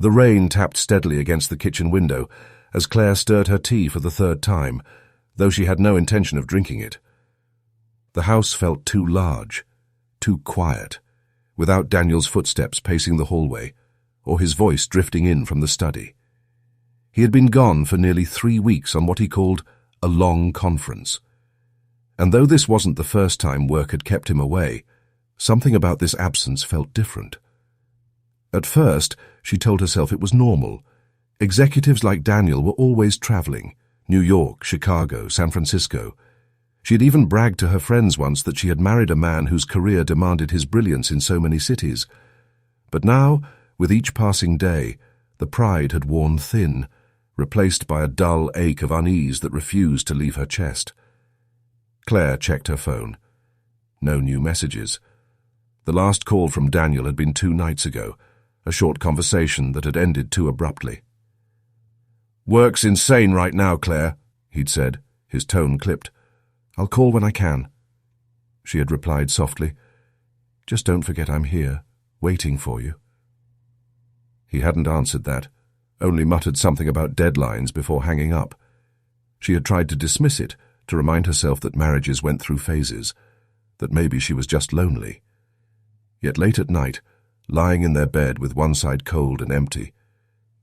The rain tapped steadily against the kitchen window as Claire stirred her tea for the third time, though she had no intention of drinking it. The house felt too large, too quiet, without Daniel's footsteps pacing the hallway, or his voice drifting in from the study. He had been gone for nearly 3 weeks on what he called a long conference. And though this wasn't the first time work had kept him away, something about this absence felt different. At first, she told herself it was normal. Executives like Daniel were always traveling: New York, Chicago, San Francisco. She had even bragged to her friends once that she had married a man whose career demanded his brilliance in so many cities. But now, with each passing day, the pride had worn thin, replaced by a dull ache of unease that refused to leave her chest. Claire checked her phone. No new messages. The last call from Daniel had been 2 nights ago, a short conversation that had ended too abruptly. "Work's insane right now, Claire," he'd said, his tone clipped. "I'll call when I can." She had replied softly, "Just don't forget I'm here, waiting for you." He hadn't answered that, only muttered something about deadlines before hanging up. She had tried to dismiss it, to remind herself that marriages went through phases, that maybe she was just lonely. Yet late at night, lying in their bed with one side cold and empty,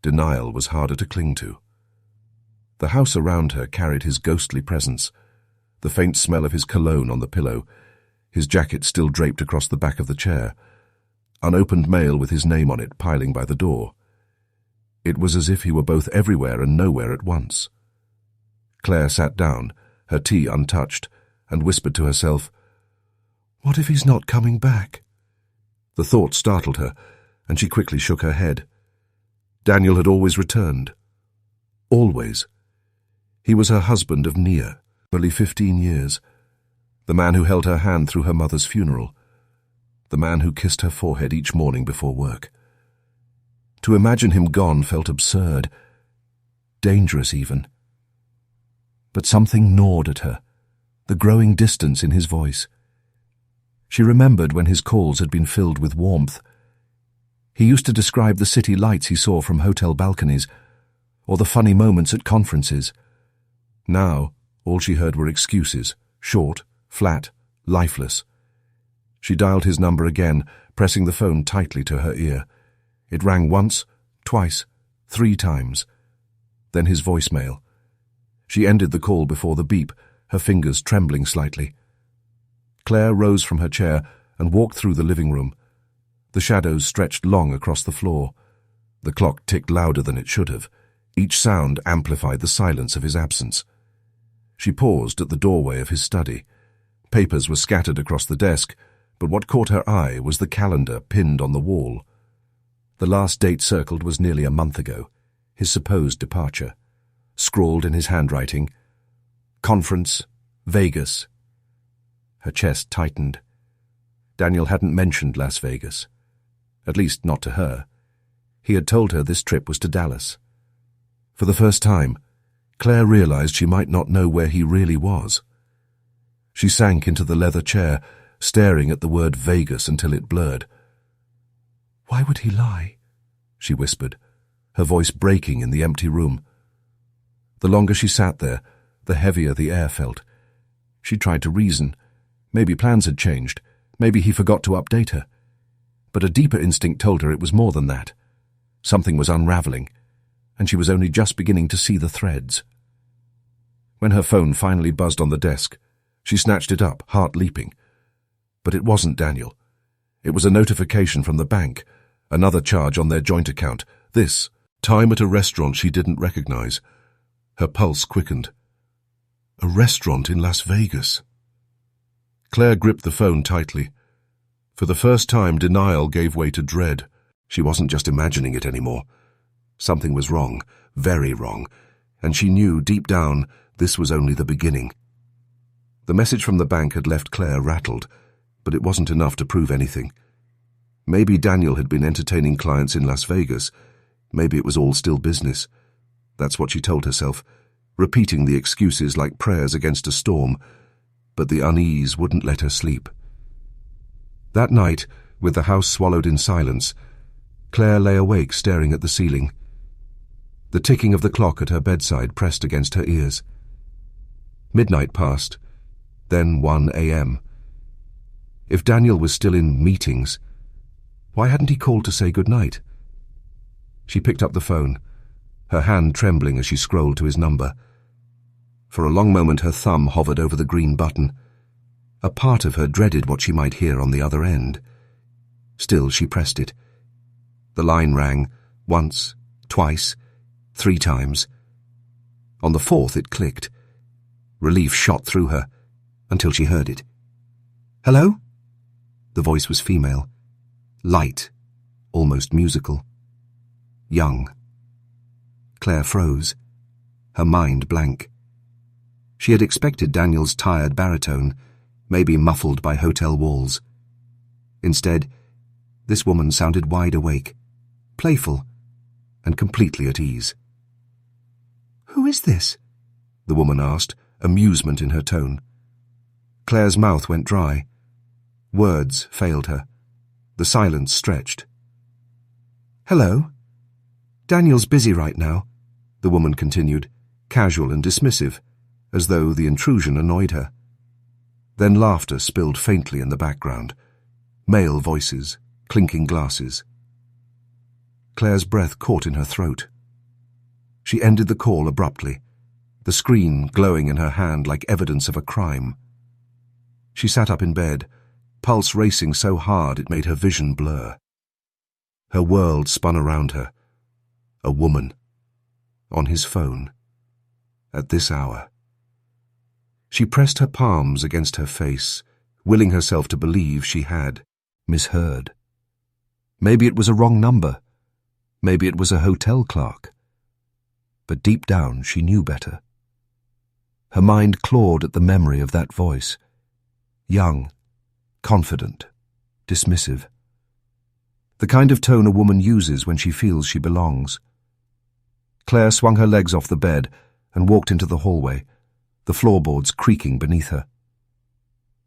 denial was harder to cling to. The house around her carried his ghostly presence, the faint smell of his cologne on the pillow, his jacket still draped across the back of the chair, unopened mail with his name on it piling by the door. It was as if he were both everywhere and nowhere at once. Claire sat down, her tea untouched, and whispered to herself, "What if he's not coming back?" The thought startled her, and she quickly shook her head. Daniel had always returned. Always. He was her husband of nearly 15 years, the man who held her hand through her mother's funeral, the man who kissed her forehead each morning before work. To imagine him gone felt absurd, dangerous even. But something gnawed at her, the growing distance in his voice. She remembered when his calls had been filled with warmth. He used to describe the city lights he saw from hotel balconies, or the funny moments at conferences. Now, all she heard were excuses, short, flat, lifeless. She dialed his number again, pressing the phone tightly to her ear. It rang once, twice, 3 times. Then his voicemail. She ended the call before the beep, her fingers trembling slightly. Claire rose from her chair and walked through the living room. The shadows stretched long across the floor. The clock ticked louder than it should have. Each sound amplified the silence of his absence. She paused at the doorway of his study. Papers were scattered across the desk, but what caught her eye was the calendar pinned on the wall. The last date circled was nearly a month ago, his supposed departure. Scrawled in his handwriting, "Conference, Vegas." Her chest tightened. Daniel hadn't mentioned Las Vegas. At least not to her. He had told her this trip was to Dallas. For the first time, Claire realized she might not know where he really was. She sank into the leather chair, staring at the word Vegas until it blurred. "Why would he lie?" she whispered, her voice breaking in the empty room. The longer she sat there, the heavier the air felt. She tried to reason. Maybe plans had changed. Maybe he forgot to update her. But a deeper instinct told her it was more than that. Something was unraveling, and she was only just beginning to see the threads. When her phone finally buzzed on the desk, she snatched it up, heart leaping. But it wasn't Daniel. It was a notification from the bank, another charge on their joint account. This time at a restaurant she didn't recognize. Her pulse quickened. A restaurant in Las Vegas. Claire gripped the phone tightly. For the first time, denial gave way to dread. She wasn't just imagining it anymore. Something was wrong, very wrong, and she knew deep down this was only the beginning. The message from the bank had left Claire rattled, but it wasn't enough to prove anything. Maybe Daniel had been entertaining clients in Las Vegas. Maybe it was all still business. That's what she told herself, repeating the excuses like prayers against a storm, but the unease wouldn't let her sleep. That night, with the house swallowed in silence, Claire lay awake, staring at the ceiling. The ticking of the clock at her bedside pressed against her ears. Midnight passed, then 1 a.m. If Daniel was still in meetings, why hadn't he called to say goodnight? She picked up the phone, her hand trembling as she scrolled to his number. For a long moment her thumb hovered over the green button. A part of her dreaded what she might hear on the other end. Still, she pressed it. The line rang, once, twice, 3 times. On the 4th it clicked. Relief shot through her, until she heard it. "Hello?" The voice was female. Light, almost musical. Young. Claire froze, her mind blank. She had expected Daniel's tired baritone, maybe muffled by hotel walls. Instead, this woman sounded wide awake, playful, and completely at ease. "Who is this?" the woman asked, amusement in her tone. Claire's mouth went dry. Words failed her. The silence stretched. "Hello? Daniel's busy right now," the woman continued, casual and dismissive, as though the intrusion annoyed her. Then laughter spilled faintly in the background. Male voices, clinking glasses. Claire's breath caught in her throat. She ended the call abruptly, the screen glowing in her hand like evidence of a crime. She sat up in bed, pulse racing so hard it made her vision blur. Her world spun around her. A woman. On his phone. At this hour. She pressed her palms against her face, willing herself to believe she had misheard. Maybe it was a wrong number. Maybe it was a hotel clerk. But deep down she knew better. Her mind clawed at the memory of that voice. Young, confident, dismissive. The kind of tone a woman uses when she feels she belongs. Claire swung her legs off the bed and walked into the hallway, the floorboards creaking beneath her.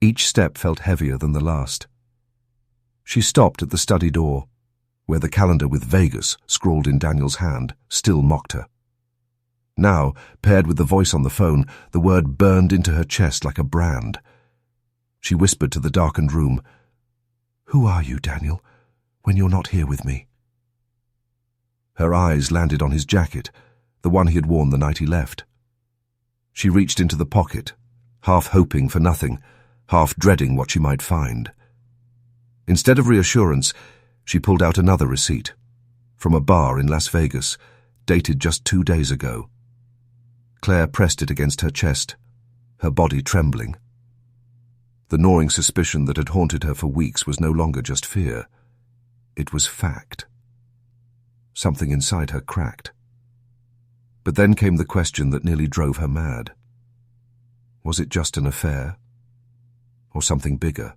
Each step felt heavier than the last. She stopped at the study door, where the calendar with Vegas scrawled in Daniel's hand still mocked her. Now, paired with the voice on the phone, the word burned into her chest like a brand. She whispered to the darkened room, "Who are you, Daniel, when you're not here with me?" Her eyes landed on his jacket, the one he had worn the night he left. She reached into the pocket, half hoping for nothing, half dreading what she might find. Instead of reassurance, she pulled out another receipt, from a bar in Las Vegas, dated just 2 days ago. Claire pressed it against her chest, her body trembling. The gnawing suspicion that had haunted her for weeks was no longer just fear. It was fact. Something inside her cracked. But then came the question that nearly drove her mad. Was it just an affair? Or something bigger?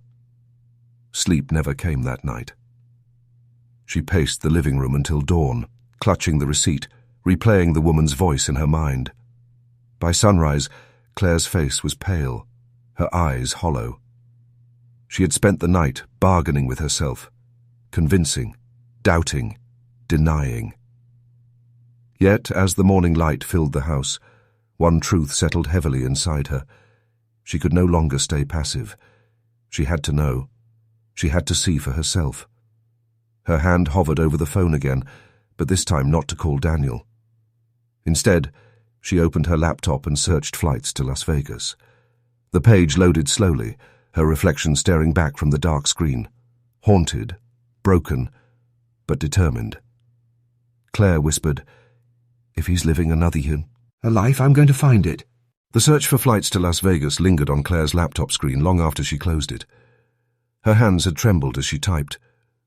Sleep never came that night. She paced the living room until dawn, clutching the receipt, replaying the woman's voice in her mind. By sunrise, Claire's face was pale, her eyes hollow. She had spent the night bargaining with herself, convincing, doubting, denying. Yet, as the morning light filled the house, one truth settled heavily inside her. She could no longer stay passive. She had to know. She had to see for herself. Her hand hovered over the phone again, but this time not to call Daniel. Instead, she opened her laptop and searched flights to Las Vegas. The page loaded slowly, her reflection staring back from the dark screen. Haunted, broken, but determined. Claire whispered, "If he's living another life, I'm going to find it." The search for flights to Las Vegas lingered on Claire's laptop screen long after she closed it. Her hands had trembled as she typed,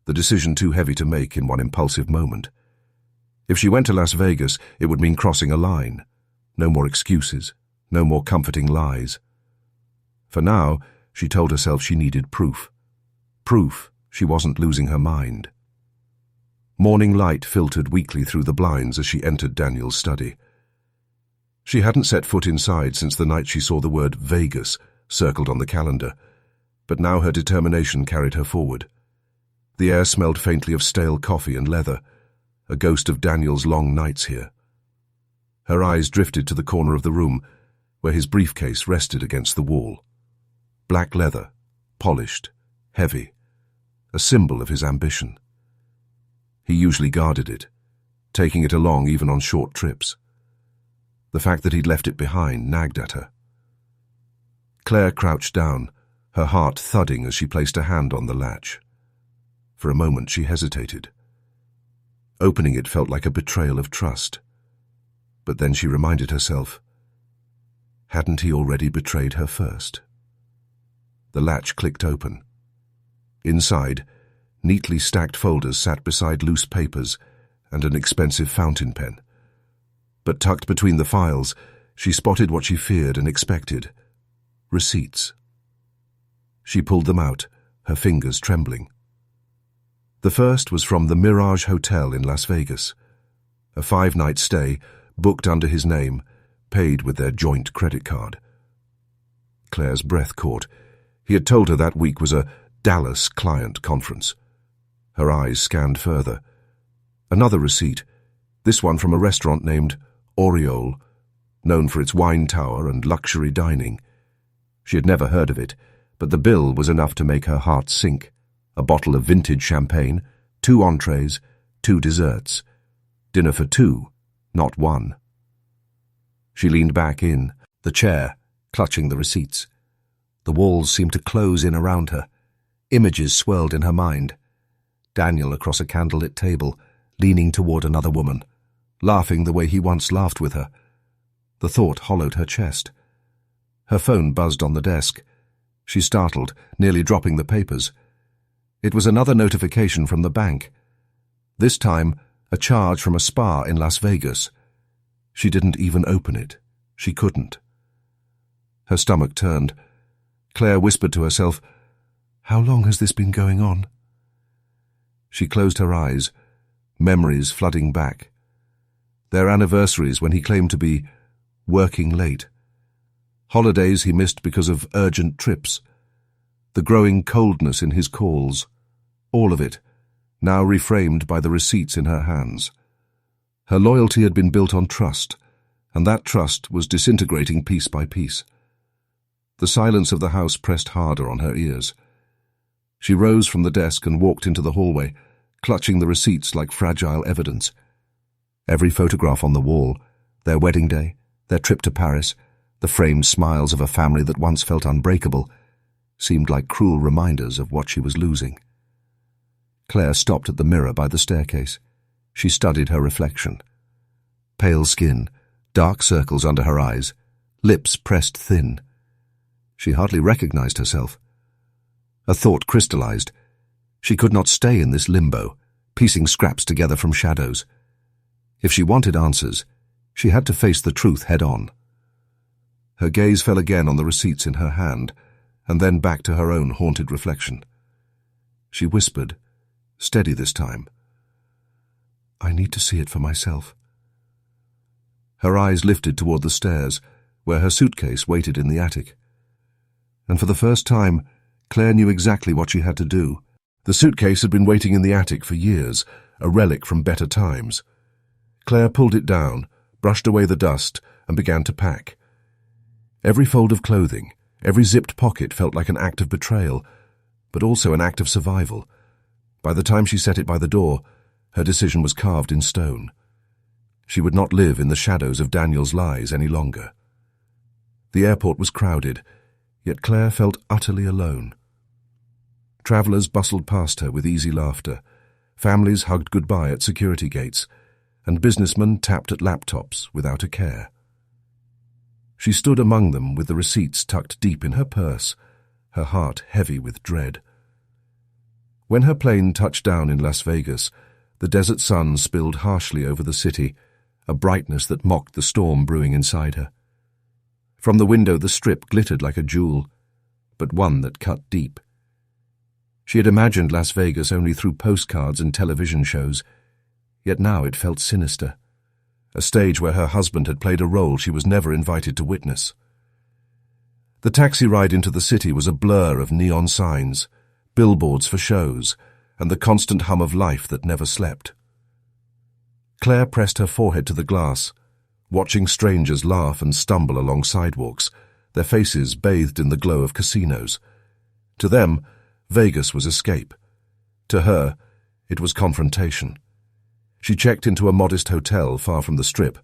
the decision too heavy to make in one impulsive moment. If she went to Las Vegas, it would mean crossing a line. No more excuses, no more comforting lies. For now, she told herself she needed proof. Proof she wasn't losing her mind. Morning light filtered weakly through the blinds as she entered Daniel's study. She hadn't set foot inside since the night she saw the word Vegas circled on the calendar, but now her determination carried her forward. The air smelled faintly of stale coffee and leather, a ghost of Daniel's long nights here. Her eyes drifted to the corner of the room, where his briefcase rested against the wall. Black leather, polished, heavy, a symbol of his ambition. He usually guarded it, taking it along even on short trips. The fact that he'd left it behind nagged at her. Claire crouched down, her heart thudding as she placed a hand on the latch. For a moment she hesitated. Opening it felt like a betrayal of trust. But then she reminded herself, hadn't he already betrayed her first? The latch clicked open. Inside, neatly stacked folders sat beside loose papers and an expensive fountain pen. But tucked between the files, she spotted what she feared and expected: receipts. She pulled them out, her fingers trembling. The first was from the Mirage Hotel in Las Vegas. A 5-night stay, booked under his name, paid with their joint credit card. Claire's breath caught. He had told her that week was a Dallas client conference. Her eyes scanned further. Another receipt, this one from a restaurant named Aureole, known for its wine tower and luxury dining. She had never heard of it, but the bill was enough to make her heart sink. A bottle of vintage champagne, 2 entrees, 2 desserts. Dinner for 2, not 1. She leaned back in, the chair, clutching the receipts. The walls seemed to close in around her. Images swirled in her mind. Daniel across a candlelit table, leaning toward another woman, laughing the way he once laughed with her. The thought hollowed her chest. Her phone buzzed on the desk. She startled, nearly dropping the papers. It was another notification from the bank. This time, a charge from a spa in Las Vegas. She didn't even open it. She couldn't. Her stomach turned. Claire whispered to herself, "How long has this been going on?" She closed her eyes, memories flooding back. Their anniversaries when he claimed to be working late. Holidays he missed because of urgent trips. The growing coldness in his calls. All of it, now reframed by the receipts in her hands. Her loyalty had been built on trust, and that trust was disintegrating piece by piece. The silence of the house pressed harder on her ears. She rose from the desk and walked into the hallway, clutching the receipts like fragile evidence. Every photograph on the wall, their wedding day, their trip to Paris, the framed smiles of a family that once felt unbreakable, seemed like cruel reminders of what she was losing. Claire stopped at the mirror by the staircase. She studied her reflection. Pale skin, dark circles under her eyes, lips pressed thin. She hardly recognized herself. A thought crystallized. She could not stay in this limbo, piecing scraps together from shadows. If she wanted answers, she had to face the truth head-on. Her gaze fell again on the receipts in her hand, and then back to her own haunted reflection. She whispered, steady this time, "I need to see it for myself." Her eyes lifted toward the stairs, where her suitcase waited in the attic. And for the first time, Claire knew exactly what she had to do. The suitcase had been waiting in the attic for years, a relic from better times. Claire pulled it down, brushed away the dust, and began to pack. Every fold of clothing, every zipped pocket felt like an act of betrayal, but also an act of survival. By the time she set it by the door, her decision was carved in stone. She would not live in the shadows of Daniel's lies any longer. The airport was crowded, yet Claire felt utterly alone. Travelers bustled past her with easy laughter, families hugged goodbye at security gates, and businessmen tapped at laptops without a care. She stood among them with the receipts tucked deep in her purse, her heart heavy with dread. When her plane touched down in Las Vegas, the desert sun spilled harshly over the city, a brightness that mocked the storm brewing inside her. From the window the Strip glittered like a jewel, but one that cut deep. She had imagined Las Vegas only through postcards and television shows, yet now it felt sinister, a stage where her husband had played a role she was never invited to witness. The taxi ride into the city was a blur of neon signs, billboards for shows, and the constant hum of life that never slept. Claire pressed her forehead to the glass, watching strangers laugh and stumble along sidewalks, their faces bathed in the glow of casinos. To them, Vegas was escape. To her, it was confrontation. She checked into a modest hotel far from the Strip,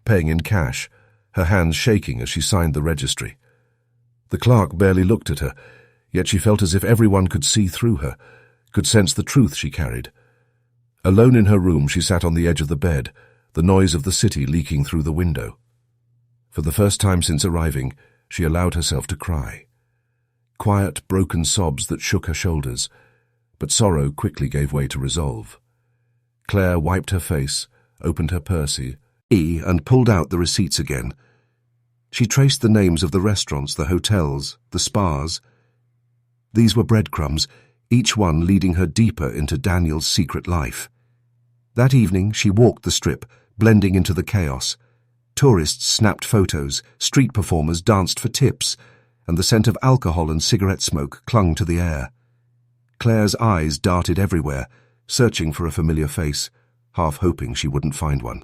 paying in cash, her hands shaking as she signed the registry. The clerk barely looked at her, yet she felt as if everyone could see through her, could sense the truth she carried. Alone in her room, she sat on the edge of the bed, the noise of the city leaking through the window. For the first time since arriving, she allowed herself to cry. Quiet, broken sobs that shook her shoulders, but sorrow quickly gave way to resolve. Claire wiped her face, opened her purse, and pulled out the receipts again. She traced the names of the restaurants, the hotels, the spas. These were breadcrumbs, each one leading her deeper into Daniel's secret life. That evening she walked the Strip, blending into the chaos. Tourists snapped photos, street performers danced for tips, and the scent of alcohol and cigarette smoke clung to the air. Claire's eyes darted everywhere, searching for a familiar face, half hoping she wouldn't find one.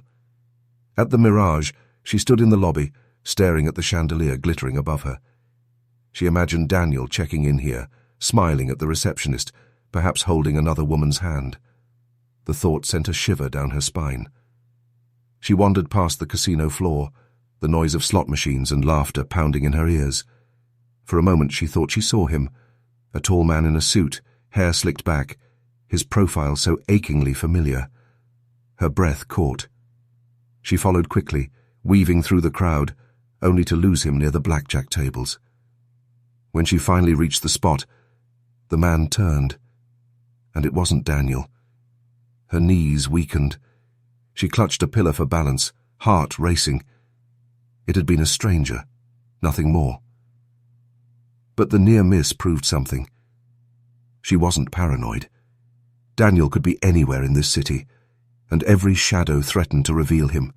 At the Mirage, she stood in the lobby, staring at the chandelier glittering above her. She imagined Daniel checking in here, smiling at the receptionist, perhaps holding another woman's hand. The thought sent a shiver down her spine. She wandered past the casino floor, the noise of slot machines and laughter pounding in her ears. For a moment she thought she saw him, a tall man in a suit, hair slicked back, his profile so achingly familiar. Her breath caught. She followed quickly, weaving through the crowd, only to lose him near the blackjack tables. When she finally reached the spot, the man turned, and it wasn't Daniel. Her knees weakened. She clutched a pillar for balance, heart racing. It had been a stranger, nothing more. But the near miss proved something. She wasn't paranoid. Daniel could be anywhere in this city, and every shadow threatened to reveal him.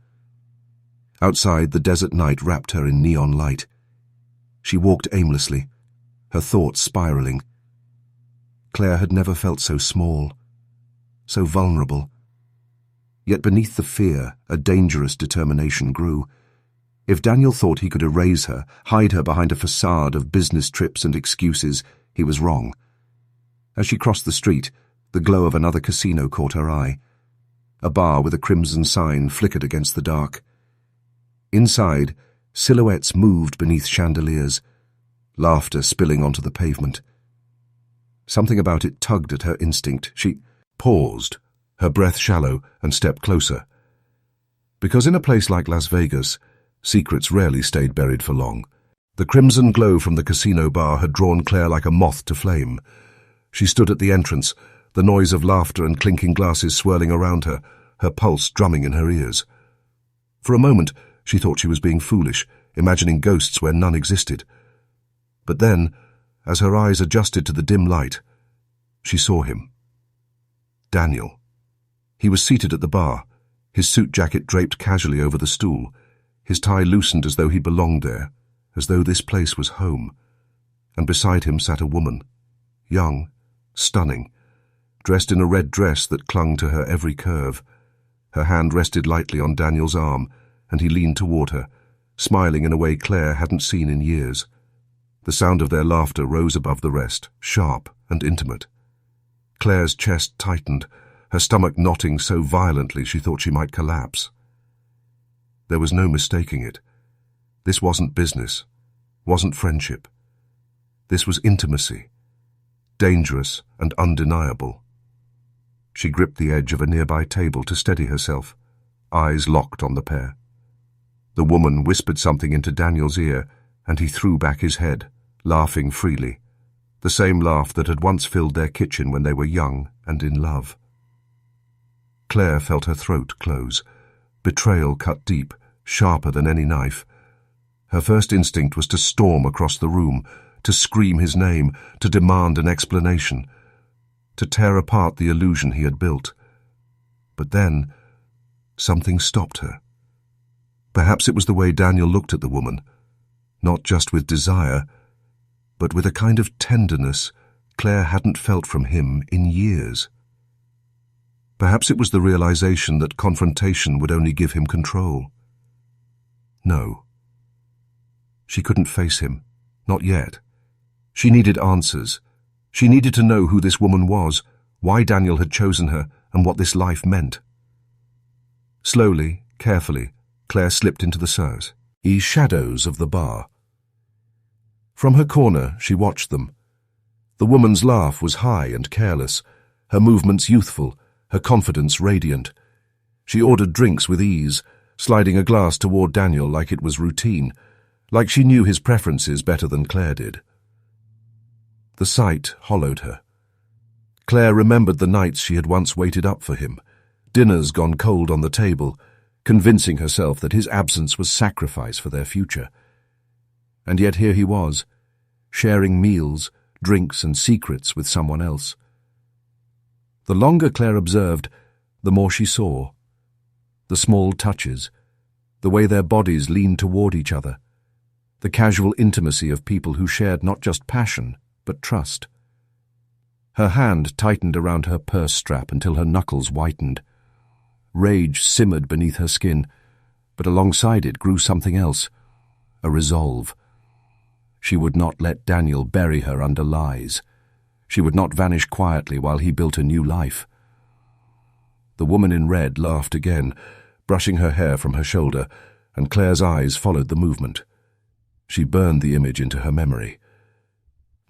Outside, the desert night wrapped her in neon light. She walked aimlessly, her thoughts spiraling. Claire had never felt so small, so vulnerable. Yet beneath the fear, a dangerous determination grew. If Daniel thought he could erase her, hide her behind a facade of business trips and excuses, he was wrong. As she crossed the street, the glow of another casino caught her eye. A bar with a crimson sign flickered against the dark. Inside, silhouettes moved beneath chandeliers, laughter spilling onto the pavement. Something about it tugged at her instinct. She paused, her breath shallow, and stepped closer. Because in a place like Las Vegas, secrets rarely stayed buried for long. The crimson glow from the casino bar had drawn Claire like a moth to flame. She stood at the entrance, the noise of laughter and clinking glasses swirling around her, her pulse drumming in her ears. For a moment, she thought she was being foolish, imagining ghosts where none existed. But then, as her eyes adjusted to the dim light, she saw him. Daniel. He was seated at the bar, his suit jacket draped casually over the stool, his tie loosened as though he belonged there, as though this place was home. And beside him sat a woman, young, stunning, dressed in a red dress that clung to her every curve. Her hand rested lightly on Daniel's arm, and he leaned toward her, smiling in a way Claire hadn't seen in years. The sound of their laughter rose above the rest, sharp and intimate. Claire's chest tightened, her stomach knotting so violently she thought she might collapse. There was no mistaking it. This wasn't business, wasn't friendship. This was intimacy, dangerous and undeniable. She gripped the edge of a nearby table to steady herself, eyes locked on the pair. The woman whispered something into Daniel's ear, and he threw back his head, laughing freely, the same laugh that had once filled their kitchen when they were young and in love. Claire felt her throat close. Betrayal cut deep, sharper than any knife. Her first instinct was to storm across the room, to scream his name, to demand an explanation, to tear apart the illusion he had built. But then, something stopped her. Perhaps it was the way Daniel looked at the woman, not just with desire, but with a kind of tenderness Claire hadn't felt from him in years. Perhaps it was the realization that confrontation would only give him control. No. She couldn't face him. Not yet. She needed answers. She needed to know who this woman was, why Daniel had chosen her, and what this life meant. Slowly, carefully, Claire slipped into the shadows of the bar. From her corner, she watched them. The woman's laugh was high and careless, her movements youthful, her confidence radiant. She ordered drinks with ease, sliding a glass toward Daniel like it was routine, like she knew his preferences better than Claire did. The sight hollowed her. Claire remembered the nights she had once waited up for him, dinners gone cold on the table, convincing herself that his absence was sacrifice for their future. And yet here he was, sharing meals, drinks and secrets with someone else. The longer Claire observed, the more she saw. The small touches, the way their bodies leaned toward each other, the casual intimacy of people who shared not just passion, but trust. Her hand tightened around her purse strap until her knuckles whitened. Rage simmered beneath her skin, but alongside it grew something else, a resolve. She would not let Daniel bury her under lies. She would not vanish quietly while he built a new life. The woman in red laughed again, brushing her hair from her shoulder, and Claire's eyes followed the movement. She burned the image into her memory.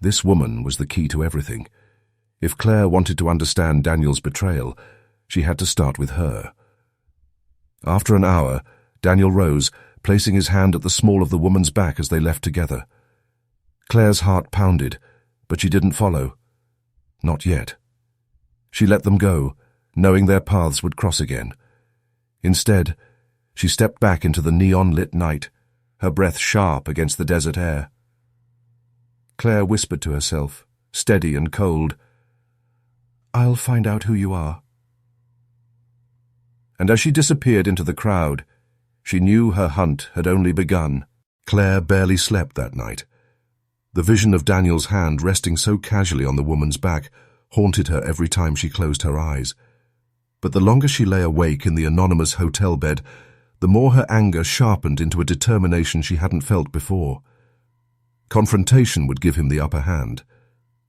This woman was the key to everything. If Claire wanted to understand Daniel's betrayal, she had to start with her. After an hour, Daniel rose, placing his hand at the small of the woman's back as they left together. Claire's heart pounded, but she didn't follow. Not yet. She let them go, knowing their paths would cross again. Instead, she stepped back into the neon-lit night, her breath sharp against the desert air. Claire whispered to herself, steady and cold, "I'll find out who you are." And as she disappeared into the crowd, she knew her hunt had only begun. Claire barely slept that night. The vision of Daniel's hand resting so casually on the woman's back haunted her every time she closed her eyes. But the longer she lay awake in the anonymous hotel bed, the more her anger sharpened into a determination she hadn't felt before. Confrontation would give him the upper hand.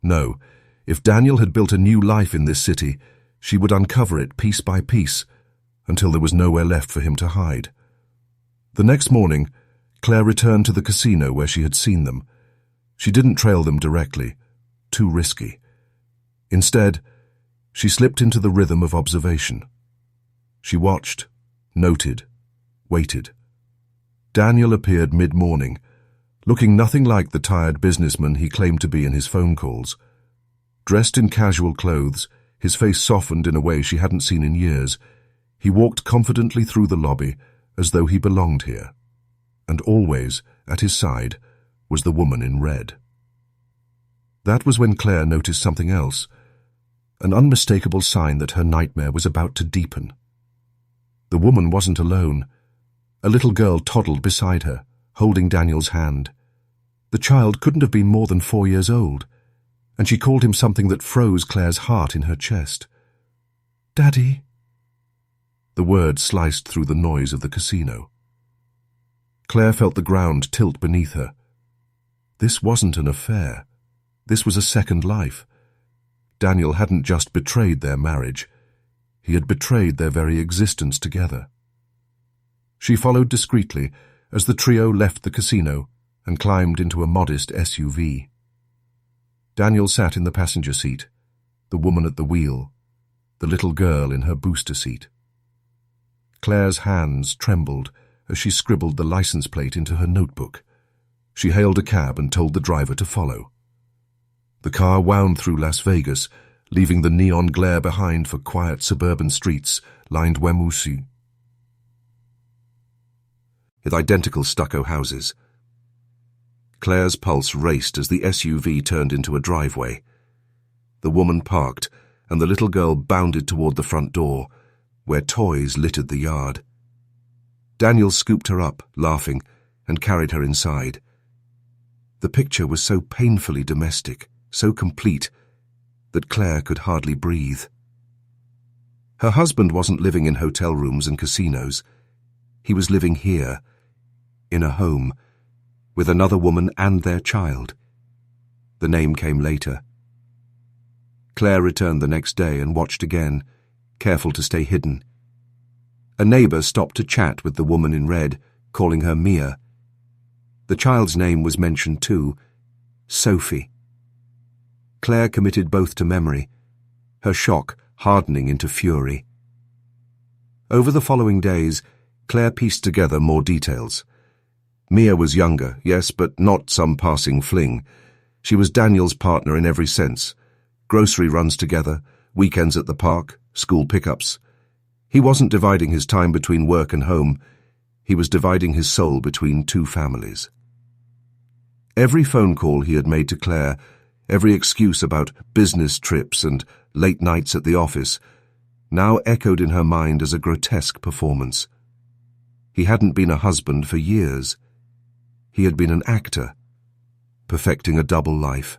No, if Daniel had built a new life in this city, she would uncover it piece by piece, until there was nowhere left for him to hide. The next morning, Claire returned to the casino where she had seen them. She didn't trail them directly, too risky. Instead, she slipped into the rhythm of observation. She watched, noted, waited. Daniel appeared mid-morning, looking nothing like the tired businessman he claimed to be in his phone calls. Dressed in casual clothes, his face softened in a way she hadn't seen in years, he walked confidently through the lobby as though he belonged here. And always, at his side, was the woman in red. That was when Claire noticed something else, an unmistakable sign that her nightmare was about to deepen. The woman wasn't alone. A little girl toddled beside her, holding Daniel's hand. The child couldn't have been more than 4 years old, and she called him something that froze Claire's heart in her chest. "Daddy." The word sliced through the noise of the casino. Claire felt the ground tilt beneath her. This wasn't an affair. This was a second life. Daniel hadn't just betrayed their marriage. He had betrayed their very existence together. She followed discreetly as the trio left the casino and climbed into a modest SUV. Daniel sat in the passenger seat, the woman at the wheel, the little girl in her booster seat. Claire's hands trembled as she scribbled the license plate into her notebook. She hailed a cab and told the driver to follow. The car wound through Las Vegas, leaving the neon glare behind for quiet suburban streets lined Wemoussy with identical stucco houses. Claire's pulse raced as the SUV turned into a driveway. The woman parked, and the little girl bounded toward the front door, where toys littered the yard. Daniel scooped her up, laughing, and carried her inside. The picture was so painfully domestic, so complete, that Claire could hardly breathe. Her husband wasn't living in hotel rooms and casinos. He was living here, in a home, with another woman and their child. The name came later. Claire returned the next day and watched again, careful to stay hidden. A neighbour stopped to chat with the woman in red, calling her Mia. The child's name was mentioned too, Sophie. Claire committed both to memory, her shock hardening into fury. Over the following days, Claire pieced together more details. Mia was younger, yes, but not some passing fling. She was Daniel's partner in every sense. Grocery runs together, weekends at the park, school pickups. He wasn't dividing his time between work and home. He was dividing his soul between two families. Every phone call he had made to Claire, every excuse about business trips and late nights at the office, now echoed in her mind as a grotesque performance. He hadn't been a husband for years. He had been an actor, perfecting a double life.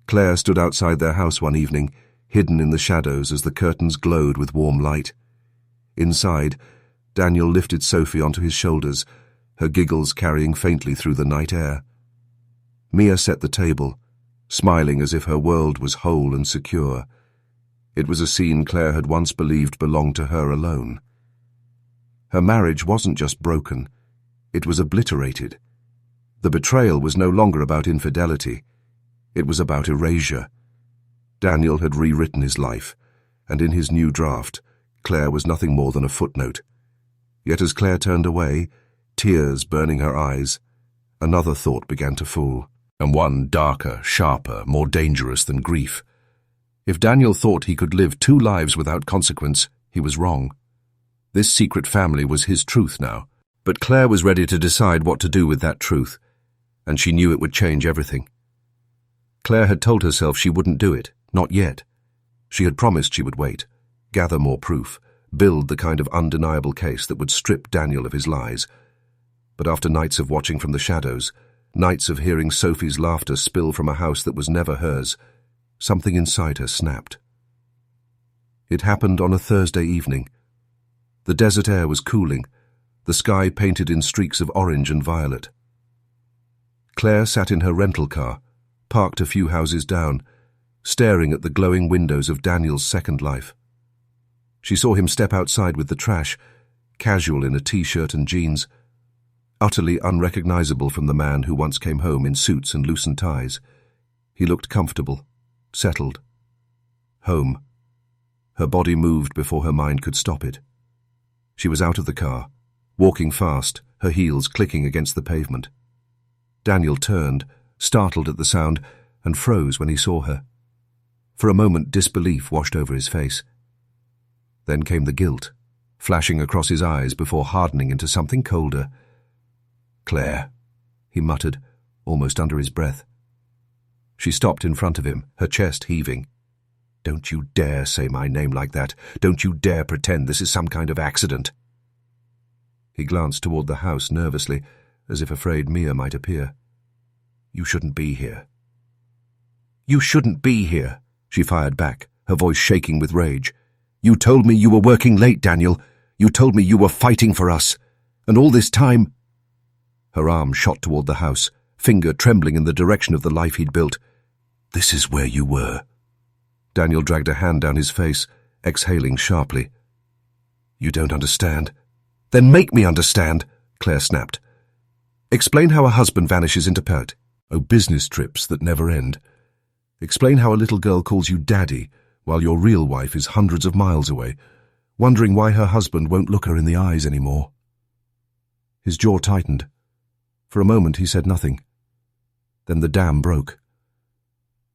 Claire stood outside their house one evening, hidden in the shadows as the curtains glowed with warm light. Inside, Daniel lifted Sophie onto his shoulders, her giggles carrying faintly through the night air. Mia set the table, smiling as if her world was whole and secure. It was a scene Claire had once believed belonged to her alone. Her marriage wasn't just broken, it was obliterated. The betrayal was no longer about infidelity, it was about erasure. Daniel had rewritten his life, and in his new draft, Claire was nothing more than a footnote. Yet as Claire turned away, tears burning her eyes, another thought began to fool, and one darker, sharper, more dangerous than grief. If Daniel thought he could live two lives without consequence, he was wrong. This secret family was his truth now, but Claire was ready to decide what to do with that truth, and she knew it would change everything. Claire had told herself she wouldn't do it, not yet. She had promised she would wait, gather more proof, build the kind of undeniable case that would strip Daniel of his lies. But after nights of watching from the shadows, nights of hearing Sophie's laughter spill from a house that was never hers, something inside her snapped. It happened on a Thursday evening. The desert air was cooling, the sky painted in streaks of orange and violet. Claire sat in her rental car, parked a few houses down, staring at the glowing windows of Daniel's second life. She saw him step outside with the trash, casual in a t-shirt and jeans, utterly unrecognizable from the man who once came home in suits and loosened ties. He looked comfortable, settled. Home. Her body moved before her mind could stop it. She was out of the car, walking fast, her heels clicking against the pavement. Daniel turned, startled at the sound, and froze when he saw her. For a moment, disbelief washed over his face. Then came the guilt, flashing across his eyes before hardening into something colder. "Claire," he muttered, almost under his breath. She stopped in front of him, her chest heaving. "Don't you dare say my name like that. Don't you dare pretend this is some kind of accident." He glanced toward the house nervously, as if afraid Mia might appear. "You shouldn't be here." "You shouldn't be here," she fired back, her voice shaking with rage. "You told me you were working late, Daniel. You told me you were fighting for us. And all this time—" Her arm shot toward the house, finger trembling in the direction of the life he'd built. "This is where you were." Daniel dragged a hand down his face, exhaling sharply. "You don't understand." "Then make me understand," Claire snapped. "Explain how a husband vanishes into Perth. Oh, business trips that never end. Explain how a little girl calls you daddy while your real wife is hundreds of miles away, wondering why her husband won't look her in the eyes anymore." His jaw tightened. For a moment he said nothing. Then the dam broke.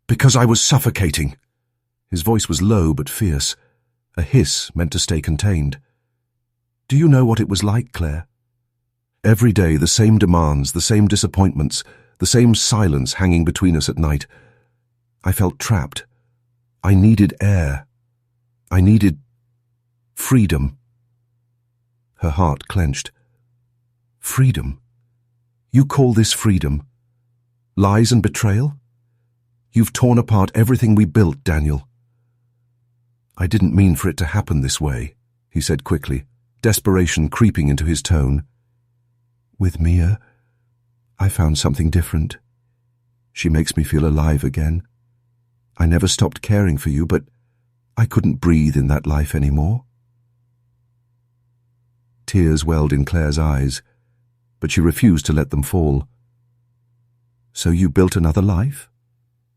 "Because I was suffocating." His voice was low but fierce, a hiss meant to stay contained. "Do you know what it was like, Claire? Every day the same demands, the same disappointments, the same silence hanging between us at night. I felt trapped. I needed air. I needed freedom." Her heart clenched. "Freedom? You call this freedom? Lies and betrayal? You've torn apart everything we built, Daniel." I didn't mean for it to happen this way, he said quickly, desperation creeping into his tone. With Mia, I found something different. She makes me feel alive again. I never stopped caring for you, but I couldn't breathe in that life anymore. Tears welled in Claire's eyes, but she refused to let them fall. So you built another life?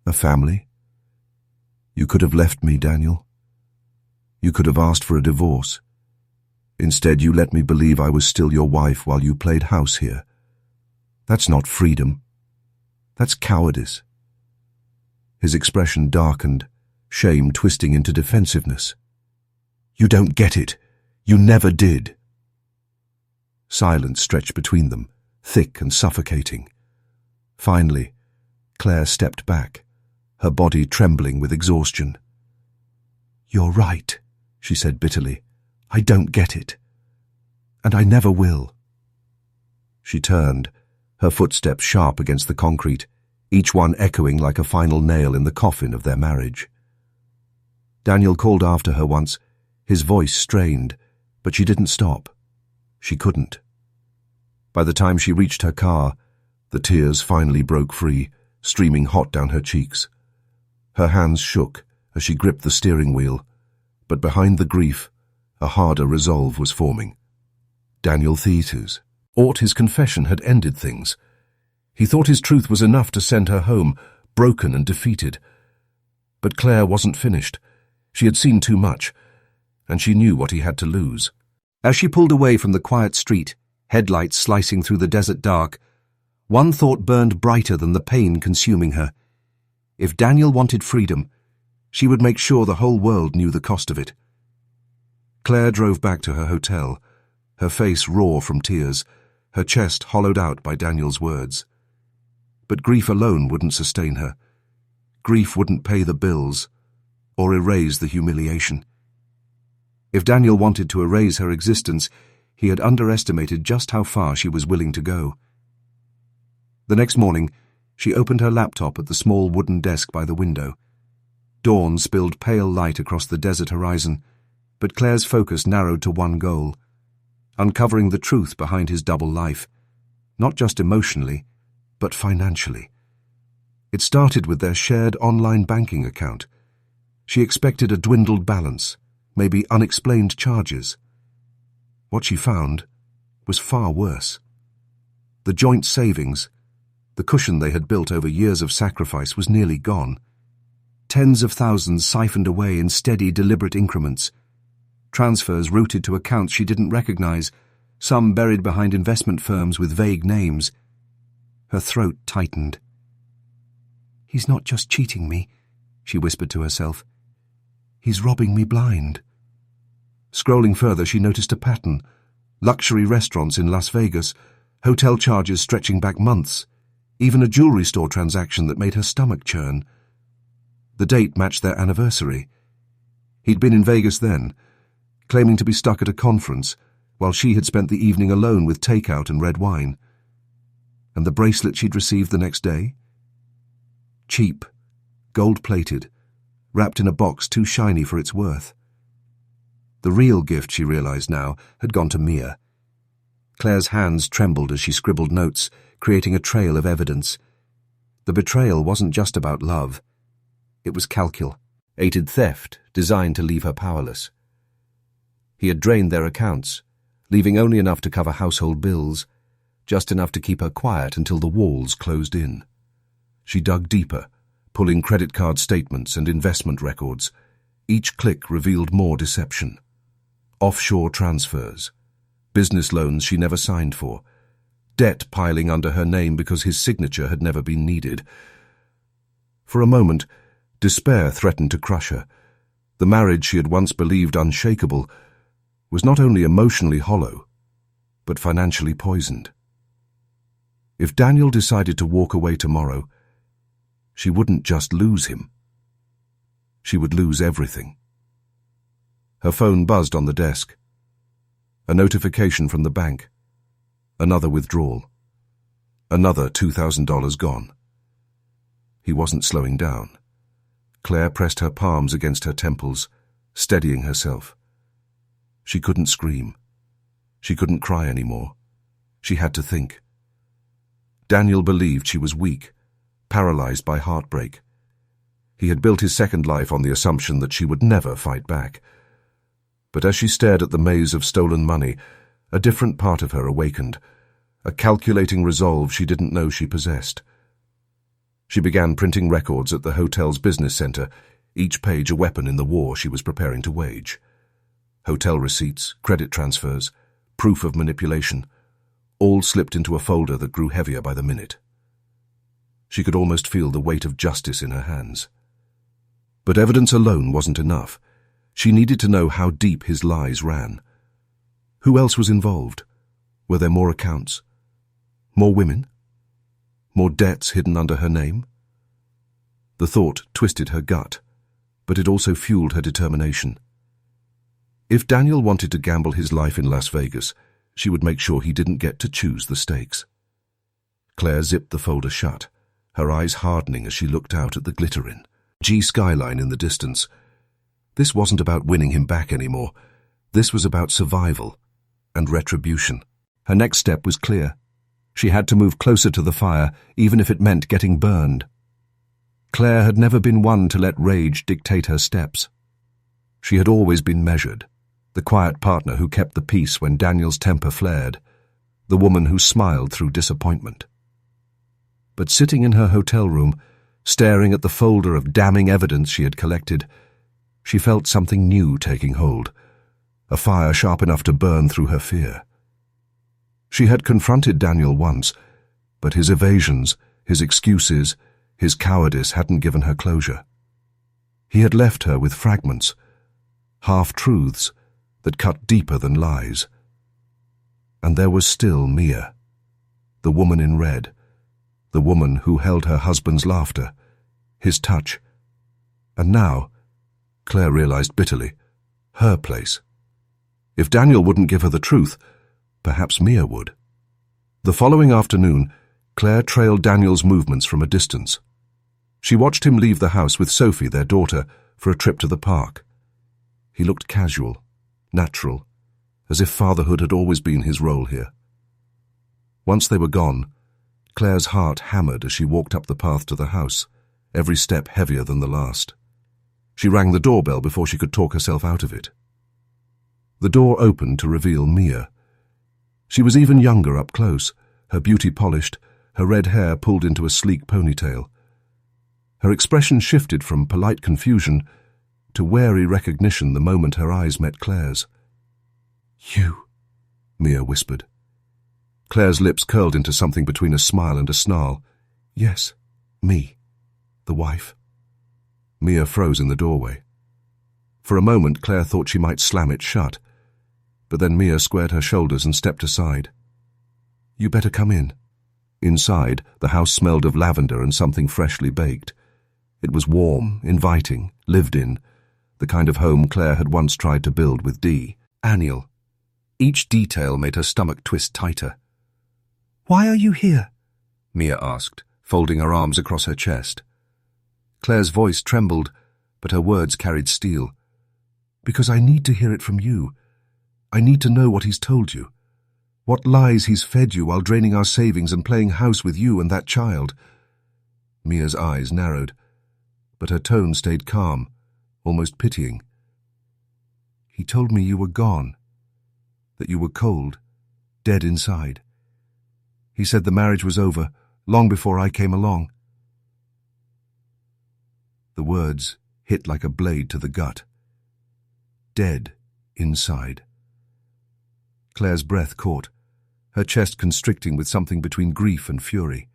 A family? You could have left me, Daniel. You could have asked for a divorce. Instead, you let me believe I was still your wife while you played house here. That's not freedom. That's cowardice. His expression darkened, shame twisting into defensiveness. You don't get it. You never did. Silence stretched between them, thick and suffocating. Finally, Claire stepped back, her body trembling with exhaustion. You're right, she said bitterly. I don't get it. And I never will. She turned, her footsteps sharp against the concrete, each one echoing like a final nail in the coffin of their marriage. Daniel called after her once, his voice strained, but she didn't stop. She couldn't. By the time she reached her car, the tears finally broke free, streaming hot down her cheeks. Her hands shook as she gripped the steering wheel, but behind the grief, a harder resolve was forming. Daniel Thetis. Ought his confession had ended things. He thought his truth was enough to send her home, broken and defeated. But Claire wasn't finished. She had seen too much, and she knew what he had to lose. As she pulled away from the quiet street, headlights slicing through the desert dark, one thought burned brighter than the pain consuming her. If Daniel wanted freedom, she would make sure the whole world knew the cost of it. Claire drove back to her hotel, her face raw from tears, her chest hollowed out by Daniel's words. But grief alone wouldn't sustain her. Grief wouldn't pay the bills or erase the humiliation. If Daniel wanted to erase her existence, he had underestimated just how far she was willing to go. The next morning, she opened her laptop at the small wooden desk by the window. Dawn spilled pale light across the desert horizon, but Claire's focus narrowed to one goal: uncovering the truth behind his double life, not just emotionally, but financially. It started with their shared online banking account. She expected a dwindled balance, maybe unexplained charges. What she found was far worse. The joint savings, the cushion they had built over years of sacrifice, was nearly gone. Tens of thousands siphoned away in steady, deliberate increments. Transfers routed to accounts she didn't recognize, some buried behind investment firms with vague names. Her throat tightened. He's not just cheating me, she whispered to herself. He's robbing me blind. Scrolling further, she noticed a pattern. Luxury restaurants in Las Vegas, hotel charges stretching back months, even a jewelry store transaction that made her stomach churn. The date matched their anniversary. He'd been in Vegas then, claiming to be stuck at a conference, while she had spent the evening alone with takeout and red wine. And the bracelet she'd received the next day? Cheap, gold-plated, wrapped in a box too shiny for its worth. The real gift, she realized now, had gone to Mia. Claire's hands trembled as she scribbled notes, creating a trail of evidence. The betrayal wasn't just about love. It was calculated theft designed to leave her powerless. He had drained their accounts, leaving only enough to cover household bills, just enough to keep her quiet until the walls closed in. She dug deeper, pulling credit card statements and investment records. Each click revealed more deception. Offshore transfers, business loans she never signed for, debt piling under her name because his signature had never been needed. For a moment, despair threatened to crush her. The marriage she had once believed unshakable was not only emotionally hollow, but financially poisoned. If Daniel decided to walk away tomorrow, she wouldn't just lose him. She would lose everything. Her phone buzzed on the desk. A notification from the bank. Another withdrawal. Another $2,000 gone. He wasn't slowing down. Claire pressed her palms against her temples, steadying herself. She couldn't scream. She couldn't cry anymore. She had to think. Daniel believed she was weak, paralyzed by heartbreak. He had built his second life on the assumption that she would never fight back. But as she stared at the maze of stolen money, a different part of her awakened, a calculating resolve she didn't know she possessed. She began printing records at the hotel's business center, each page a weapon in the war she was preparing to wage. Hotel receipts, credit transfers, proof of manipulation, all slipped into a folder that grew heavier by the minute. She could almost feel the weight of justice in her hands. But evidence alone wasn't enough. She needed to know how deep his lies ran. Who else was involved? Were there more accounts? More women? More debts hidden under her name? The thought twisted her gut, but it also fueled her determination. If Daniel wanted to gamble his life in Las Vegas, she would make sure he didn't get to choose the stakes. Claire zipped the folder shut, her eyes hardening as she looked out at the glittering skyline in the distance. This wasn't about winning him back anymore. This was about survival and retribution. Her next step was clear. She had to move closer to the fire, even if it meant getting burned. Claire had never been one to let rage dictate her steps. She had always been measured, the quiet partner who kept the peace when Daniel's temper flared, the woman who smiled through disappointment. But sitting in her hotel room, staring at the folder of damning evidence she had collected, she felt something new taking hold, a fire sharp enough to burn through her fear. She had confronted Daniel once, but his evasions, his excuses, his cowardice hadn't given her closure. He had left her with fragments, half-truths that cut deeper than lies. And there was still Mia, the woman in red, the woman who held her husband's laughter, his touch, and now, Claire realized bitterly, her place. If Daniel wouldn't give her the truth, perhaps Mia would. The following afternoon, Claire trailed Daniel's movements from a distance. She watched him leave the house with Sophie, their daughter, for a trip to the park. He looked casual, natural, as if fatherhood had always been his role here. Once they were gone, Claire's heart hammered as she walked up the path to the house, every step heavier than the last. She rang the doorbell before she could talk herself out of it. The door opened to reveal Mia. She was even younger up close, her beauty polished, her red hair pulled into a sleek ponytail. Her expression shifted from polite confusion to wary recognition the moment her eyes met Claire's. "You," Mia whispered. Claire's lips curled into something between a smile and a snarl. "Yes, me, the wife." Mia froze in the doorway. For a moment, Claire thought she might slam it shut, but then Mia squared her shoulders and stepped aside. "You better come in." Inside, the house smelled of lavender and something freshly baked. It was warm, inviting, lived in, the kind of home Claire had once tried to build with Dee. Annual. Each detail made her stomach twist tighter. "Why are you here?" Mia asked, folding her arms across her chest. Claire's voice trembled, but her words carried steel. "Because I need to hear it from you. I need to know what he's told you. What lies he's fed you while draining our savings and playing house with you and that child." Mia's eyes narrowed, but her tone stayed calm, almost pitying. "He told me you were gone, that you were cold, dead inside. He said the marriage was over, long before I came along." The words hit like a blade to the gut. Dead inside. Claire's breath caught, her chest constricting with something between grief and fury.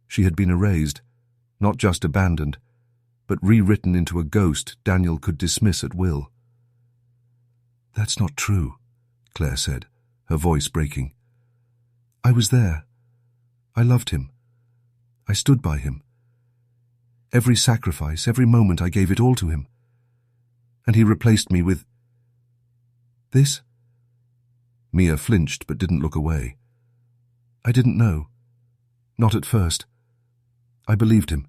She had been erased, not just abandoned, but rewritten into a ghost Daniel could dismiss at will. "That's not true," Claire said, her voice breaking. "I was there. I loved him. I stood by him. Every sacrifice, every moment I gave it all to him. And he replaced me with... this?" Mia flinched but didn't look away. "I didn't know. Not at first. I believed him.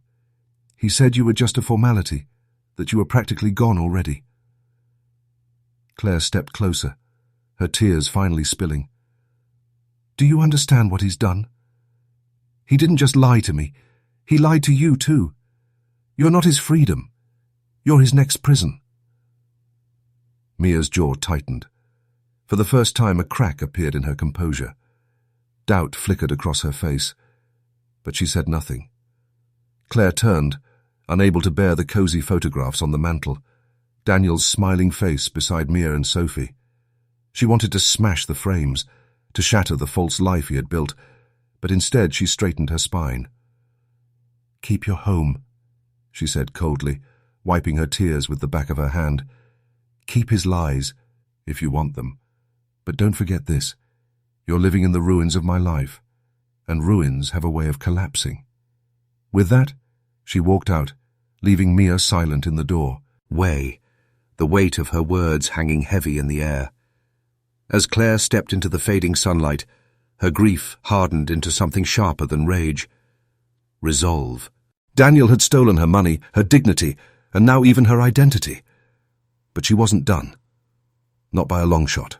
He said you were just a formality, that you were practically gone already." Claire stepped closer, her tears finally spilling. "Do you understand what he's done? He didn't just lie to me, he lied to you too. You're not his freedom. You're his next prison." Mia's jaw tightened. For the first time, a crack appeared in her composure. Doubt flickered across her face, but she said nothing. Claire turned, unable to bear the cozy photographs on the mantel, Daniel's smiling face beside Mia and Sophie. She wanted to smash the frames, to shatter the false life he had built, but instead she straightened her spine. "Keep your home," she said coldly, wiping her tears with the back of her hand. "Keep his lies, if you want them. But don't forget this. You're living in the ruins of my life, and ruins have a way of collapsing." With that, she walked out, leaving Mia silent in the door. The weight of her words hanging heavy in the air. As Claire stepped into the fading sunlight, her grief hardened into something sharper than rage. Resolve. Daniel had stolen her money, her dignity, and now even her identity. But she wasn't done. Not by a long shot.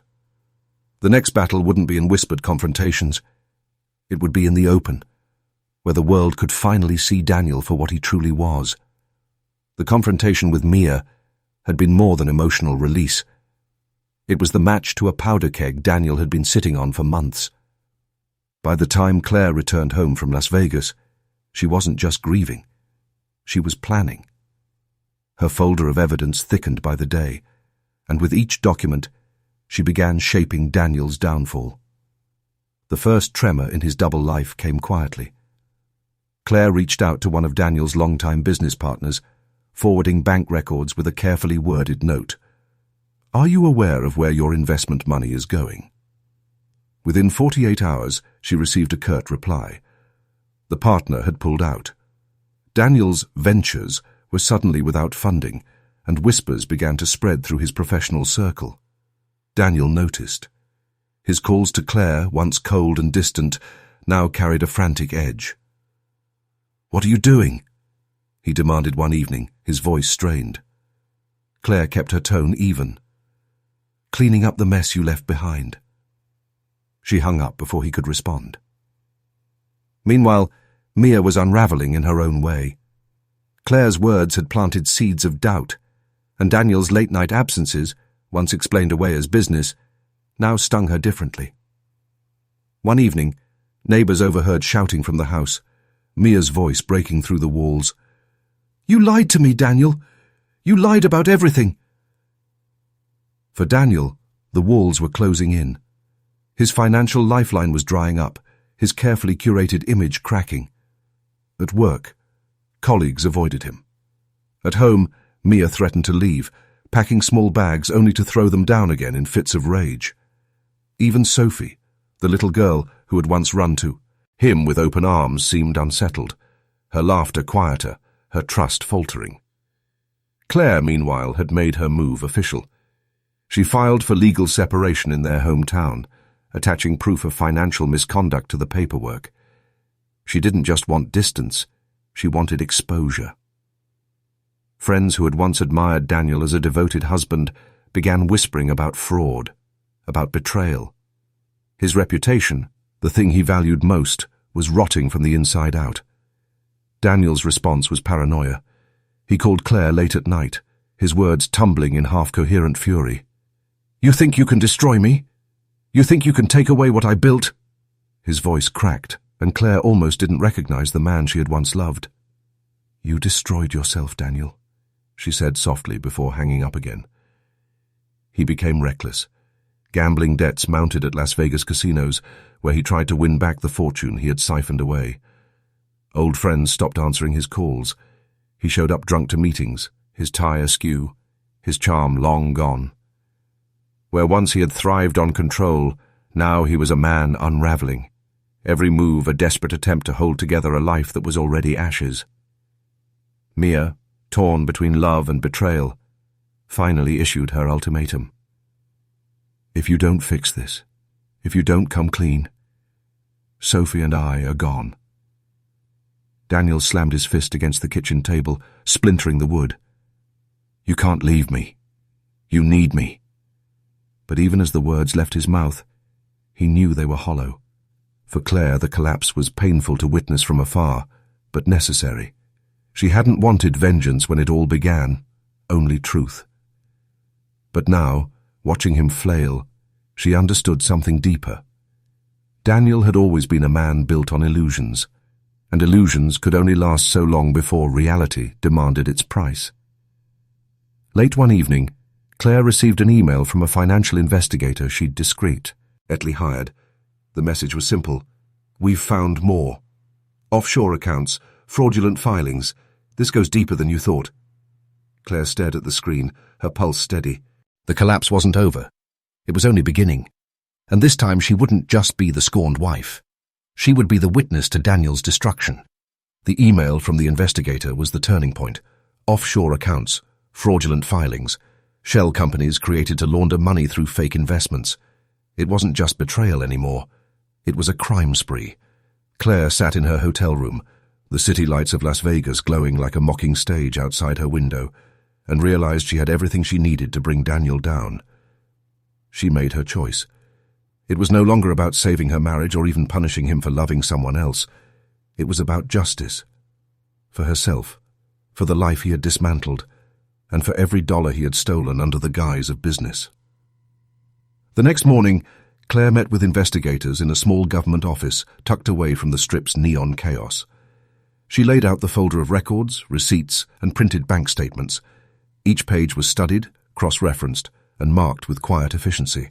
The next battle wouldn't be in whispered confrontations. It would be in the open, where the world could finally see Daniel for what he truly was. The confrontation with Mia had been more than emotional release. It was the match to a powder keg Daniel had been sitting on for months. By the time Claire returned home from Las Vegas, she wasn't just grieving. She was planning. Her folder of evidence thickened by the day, and with each document, she began shaping Daniel's downfall. The first tremor in his double life came quietly. Claire reached out to one of Daniel's longtime business partners, forwarding bank records with a carefully worded note. "Are you aware of where your investment money is going?" Within 48 hours, she received a curt reply. The partner had pulled out. Daniel's ventures were suddenly without funding, and whispers began to spread through his professional circle. Daniel noticed. His calls to Claire, once cold and distant, now carried a frantic edge. "What are you doing?" he demanded one evening, his voice strained. Claire kept her tone even. "Cleaning up the mess you left behind." She hung up before he could respond. Meanwhile, Mia was unraveling in her own way. Claire's words had planted seeds of doubt, and Daniel's late-night absences, once explained away as business, now stung her differently. One evening, neighbors overheard shouting from the house, Mia's voice breaking through the walls. "You lied to me, Daniel! You lied about everything!" For Daniel, the walls were closing in. His financial lifeline was drying up, his carefully curated image cracking. At work, colleagues avoided him. At home, Mia threatened to leave, packing small bags only to throw them down again in fits of rage. Even Sophie, the little girl who had once run to him with open arms, seemed unsettled, her laughter quieter, her trust faltering. Claire, meanwhile, had made her move official. She filed for legal separation in their hometown, attaching proof of financial misconduct to the paperwork. She didn't just want distance, she wanted exposure. Friends who had once admired Daniel as a devoted husband began whispering about fraud, about betrayal. His reputation, the thing he valued most, was rotting from the inside out. Daniel's response was paranoia. He called Claire late at night, his words tumbling in half-coherent fury. "You think you can destroy me? You think you can take away what I built?" His voice cracked, and Claire almost didn't recognize the man she had once loved. "You destroyed yourself, Daniel," she said softly before hanging up again. He became reckless. Gambling debts mounted at Las Vegas casinos, where he tried to win back the fortune he had siphoned away. Old friends stopped answering his calls. He showed up drunk to meetings, his tie askew, his charm long gone. Where once he had thrived on control, now he was a man unraveling, every move a desperate attempt to hold together a life that was already ashes. Mia, torn between love and betrayal, finally issued her ultimatum. "If you don't fix this, if you don't come clean, Sophie and I are gone." Daniel slammed his fist against the kitchen table, splintering the wood. "You can't leave me. You need me." But even as the words left his mouth, he knew they were hollow. For Claire, the collapse was painful to witness from afar, but necessary. She hadn't wanted vengeance when it all began, only truth. But now, watching him flail, she understood something deeper. Daniel had always been a man built on illusions, and illusions could only last so long before reality demanded its price. Late one evening, Claire received an email from a financial investigator she'd discreetly hired. The message was simple. "We've found more. Offshore accounts, fraudulent filings. This goes deeper than you thought." Claire stared at the screen, her pulse steady. The collapse wasn't over. It was only beginning. And this time she wouldn't just be the scorned wife. She would be the witness to Daniel's destruction. The email from the investigator was the turning point. Offshore accounts, fraudulent filings, shell companies created to launder money through fake investments. It wasn't just betrayal anymore. It was a crime spree. Claire sat in her hotel room, the city lights of Las Vegas glowing like a mocking stage outside her window, and realized she had everything she needed to bring Daniel down. She made her choice. It was no longer about saving her marriage or even punishing him for loving someone else. It was about justice. For herself, for the life he had dismantled, and for every dollar he had stolen under the guise of business. The next morning, Claire met with investigators in a small government office tucked away from the Strip's neon chaos. She laid out the folder of records, receipts, and printed bank statements. Each page was studied, cross-referenced, and marked with quiet efficiency.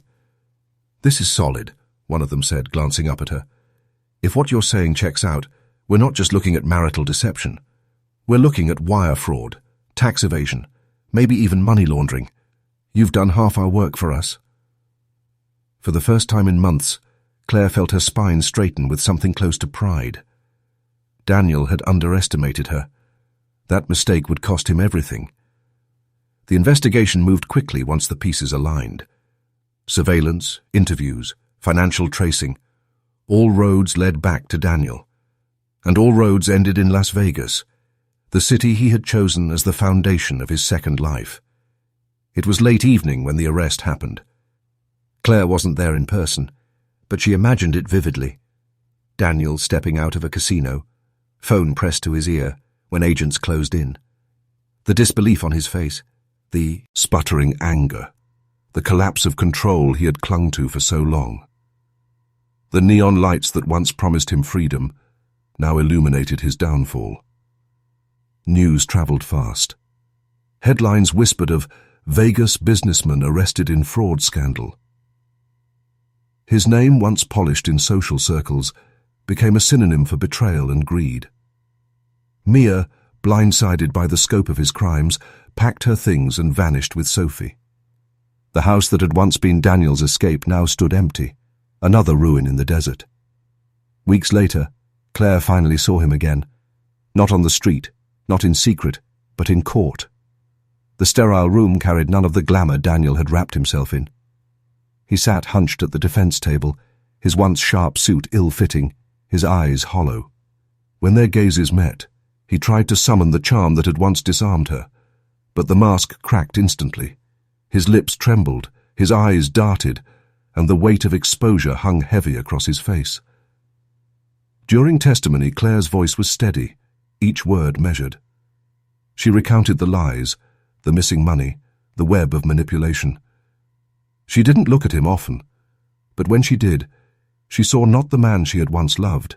"This is solid," one of them said, glancing up at her. "If what you're saying checks out, we're not just looking at marital deception. We're looking at wire fraud, tax evasion, maybe even money laundering. You've done half our work for us." For the first time in months, Claire felt her spine straighten with something close to pride. Daniel had underestimated her. That mistake would cost him everything. The investigation moved quickly once the pieces aligned. Surveillance, interviews, financial tracing, all roads led back to Daniel. And all roads ended in Las Vegas, the city he had chosen as the foundation of his second life. It was late evening when the arrest happened. Claire wasn't there in person, but she imagined it vividly. Daniel stepping out of a casino, phone pressed to his ear when agents closed in. The disbelief on his face, the sputtering anger, the collapse of control he had clung to for so long. The neon lights that once promised him freedom now illuminated his downfall. News traveled fast. Headlines whispered of Vegas businessman arrested in fraud scandal. His name, once polished in social circles, became a synonym for betrayal and greed. Mia, blindsided by the scope of his crimes, packed her things and vanished with Sophie. The house that had once been Daniel's escape now stood empty, another ruin in the desert. Weeks later, Claire finally saw him again, not on the street, not in secret, but in court. The sterile room carried none of the glamour Daniel had wrapped himself in. He sat hunched at the defense table, his once sharp suit ill-fitting, his eyes hollow. When their gazes met, he tried to summon the charm that had once disarmed her, but the mask cracked instantly. His lips trembled, his eyes darted, and the weight of exposure hung heavy across his face. During testimony, Claire's voice was steady, each word measured. She recounted the lies, the missing money, the web of manipulation. She didn't look at him often, but when she did, she saw not the man she had once loved,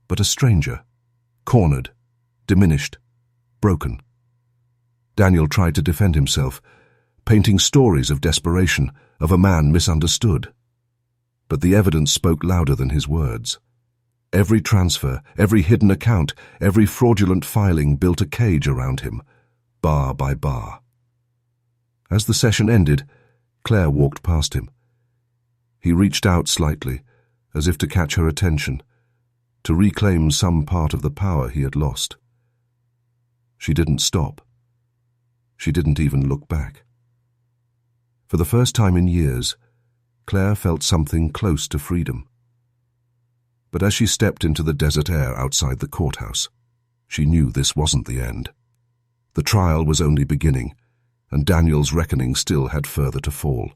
but a stranger, cornered, diminished, broken. Daniel tried to defend himself, painting stories of desperation, of a man misunderstood. But the evidence spoke louder than his words. Every transfer, every hidden account, every fraudulent filing built a cage around him, bar by bar. As the session ended, Claire walked past him. He reached out slightly, as if to catch her attention, to reclaim some part of the power he had lost. She didn't stop. She didn't even look back. For the first time in years, Claire felt something close to freedom. But as she stepped into the desert air outside the courthouse, she knew this wasn't the end. The trial was only beginning, and Daniel's reckoning still had further to fall.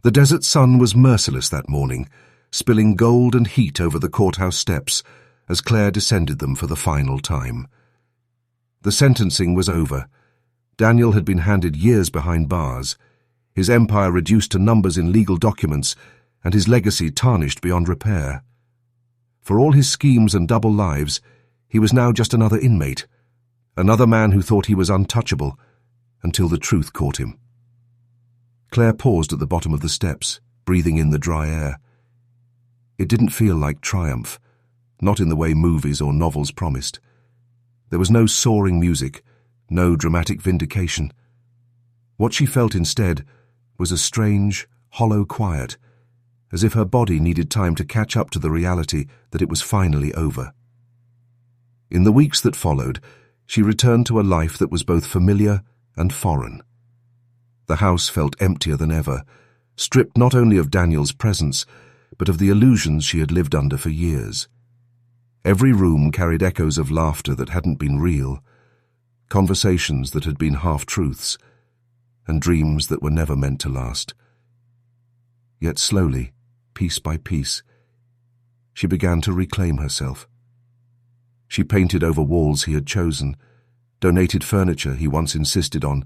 The desert sun was merciless that morning, spilling gold and heat over the courthouse steps as Claire descended them for the final time. The sentencing was over. Daniel had been handed years behind bars, his empire reduced to numbers in legal documents, and his legacy tarnished beyond repair. For all his schemes and double lives, he was now just another inmate, another man who thought he was untouchable, until the truth caught him. Claire paused at the bottom of the steps, breathing in the dry air. It didn't feel like triumph, not in the way movies or novels promised. There was no soaring music, no dramatic vindication. What she felt instead was a strange, hollow quiet, as if her body needed time to catch up to the reality that it was finally over. In the weeks that followed, she returned to a life that was both familiar and foreign. The house felt emptier than ever, stripped not only of Daniel's presence, but of the illusions she had lived under for years. Every room carried echoes of laughter that hadn't been real, conversations that had been half-truths, and dreams that were never meant to last. Yet slowly, piece by piece, she began to reclaim herself. She painted over walls he had chosen, donated furniture he once insisted on,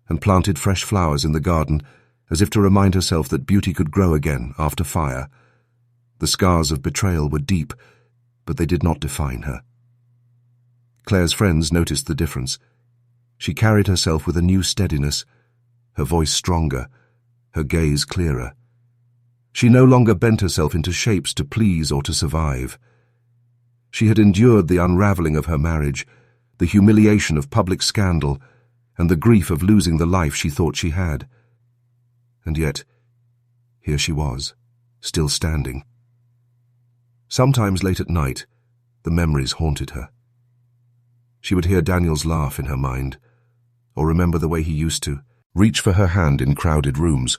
and planted fresh flowers in the garden as if to remind herself that beauty could grow again after fire. The scars of betrayal were deep, but they did not define her. Claire's friends noticed the difference. She carried herself with a new steadiness, her voice stronger, her gaze clearer. She no longer bent herself into shapes to please or to survive. She had endured the unraveling of her marriage, the humiliation of public scandal, and the grief of losing the life she thought she had. And yet, here she was, still standing. Sometimes late at night, the memories haunted her. She would hear Daniel's laugh in her mind, or remember the way he used to reach for her hand in crowded rooms.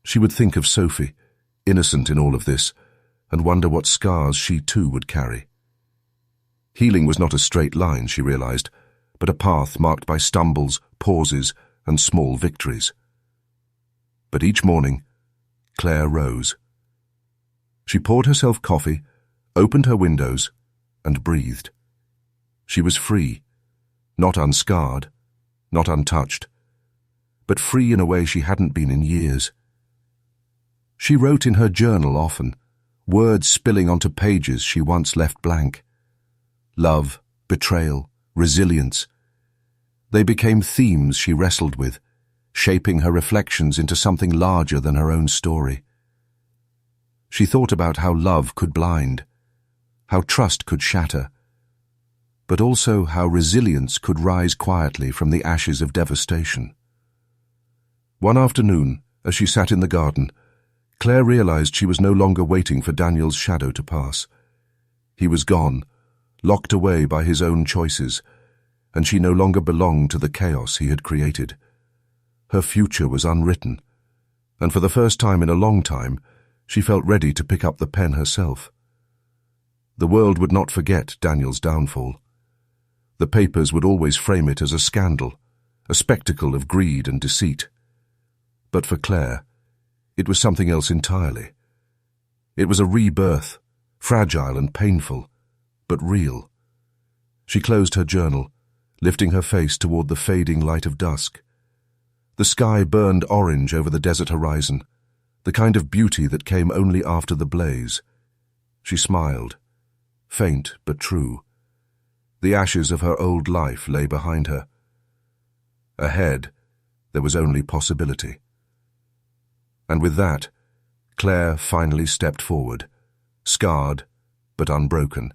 She would think of Sophie, innocent in all of this, and wonder what scars she too would carry. Healing was not a straight line, she realized, but a path marked by stumbles, pauses, and small victories. But each morning, Claire rose. She poured herself coffee, opened her windows, and breathed. She was free, not unscarred, not untouched, but free in a way she hadn't been in years. She wrote in her journal often, words spilling onto pages she once left blank. Love, betrayal, resilience. They became themes she wrestled with, shaping her reflections into something larger than her own story. She thought about how love could blind, how trust could shatter, but also how resilience could rise quietly from the ashes of devastation. One afternoon, as she sat in the garden, Claire realized she was no longer waiting for Daniel's shadow to pass. He was gone, locked away by his own choices, and she no longer belonged to the chaos he had created. Her future was unwritten, and for the first time in a long time, she felt ready to pick up the pen herself. The world would not forget Daniel's downfall. The papers would always frame it as a scandal, a spectacle of greed and deceit. But for Claire, it was something else entirely. It was a rebirth, fragile and painful, but real. She closed her journal, lifting her face toward the fading light of dusk. The sky burned orange over the desert horizon, the kind of beauty that came only after the blaze. She smiled, faint but true. The ashes of her old life lay behind her. Ahead, there was only possibility. And with that, Claire finally stepped forward, scarred but unbroken.